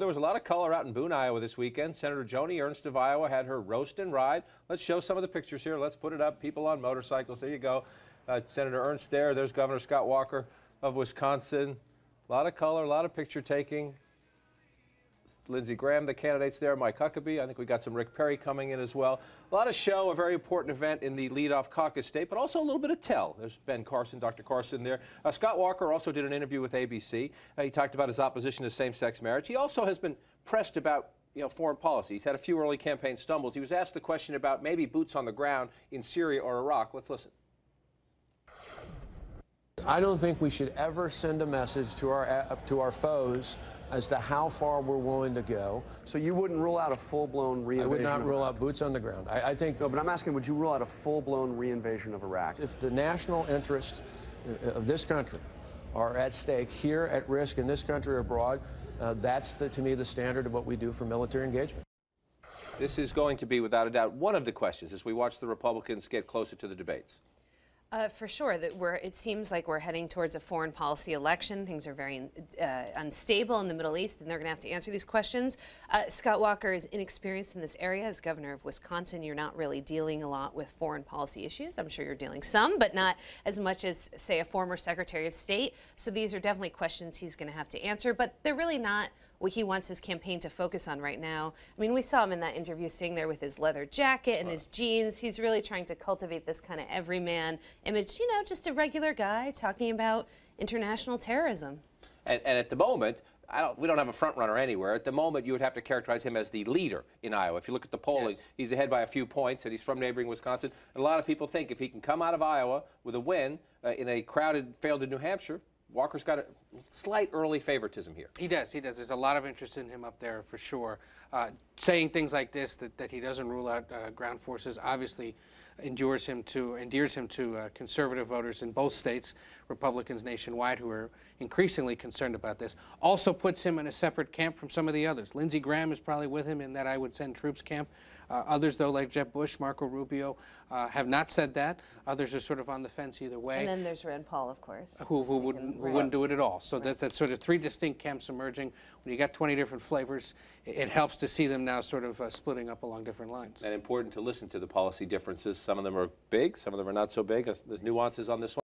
Well, there was a lot of color out in Boone, Iowa this weekend. Senator Joni Ernst of Iowa had her roast and ride. Let's show some of the pictures here. Let's put it up. People on motorcycles. There you go. Senator Ernst there. There's Governor Scott Walker of Wisconsin. A lot of color, a lot of picture taking. Lindsey Graham, the candidates there, Mike Huckabee. I think we got some Rick Perry coming in as well. A lot of show, a very important event in the leadoff caucus state, but also a little bit of tell. There's Ben Carson, Dr. Carson there. Scott Walker also did an interview with ABC. He talked about his opposition to same-sex marriage. He also has been pressed about foreign policy. He's had a few early campaign stumbles. He was asked the question about maybe boots on the ground in Syria or Iraq. Let's listen. I don't think we should ever send a message to our foes as to how far we're willing to go. So you wouldn't rule out a full-blown reinvasion? I would not rule out boots on the ground. I think... No, but I'm asking, would you rule out a full-blown reinvasion of Iraq? If the national interests of this country are at stake, here at risk in this country or abroad, that's, to me, the standard of what we do for military engagement. This is going to be, without a doubt, one of the questions as we watch the Republicans get closer to the debates. For sure, it seems like we're heading towards a foreign policy election. Things are very unstable in the Middle East, and they're going to have to answer these questions. Scott Walker is inexperienced in this area. As governor of Wisconsin, you're not really dealing a lot with foreign policy issues. I'm sure you're dealing some, but not as much as, say, a former Secretary of State. So these are definitely questions he's going to have to answer, but they're really not what he wants his campaign to focus on right now. I mean, we saw him in that interview sitting there with his leather jacket and his jeans. He's really trying to cultivate this kind of everyman image, just a regular guy talking about international terrorism. And at the moment, we don't have a front runner anywhere. At the moment, you would have to characterize him as the leader in Iowa. If you look at the polling, yes, he's ahead by a few points, and he's from neighboring Wisconsin. And a lot of people think if he can come out of Iowa with a win in a crowded field in New Hampshire, Walker's got a slight early favoritism here. He does. There's a lot of interest in him up there for sure. Saying things like this, that he doesn't rule out ground forces, obviously endears him to conservative voters in both states, Republicans nationwide who are increasingly concerned about this. Also puts him in a separate camp from some of the others. Lindsey Graham is probably with him in that I would send troops camp. Others, though, like Jeb Bush, Marco Rubio, have not said that. Others are sort of on the fence either way. And then there's Rand Paul, of course. Who wouldn't do it at all. So that's sort of three distinct camps emerging. When you got 20 different flavors, it helps to see them now sort of splitting up along different lines. And important to listen to the policy differences. Some of them are big, some of them are not so big. There's nuances on this one.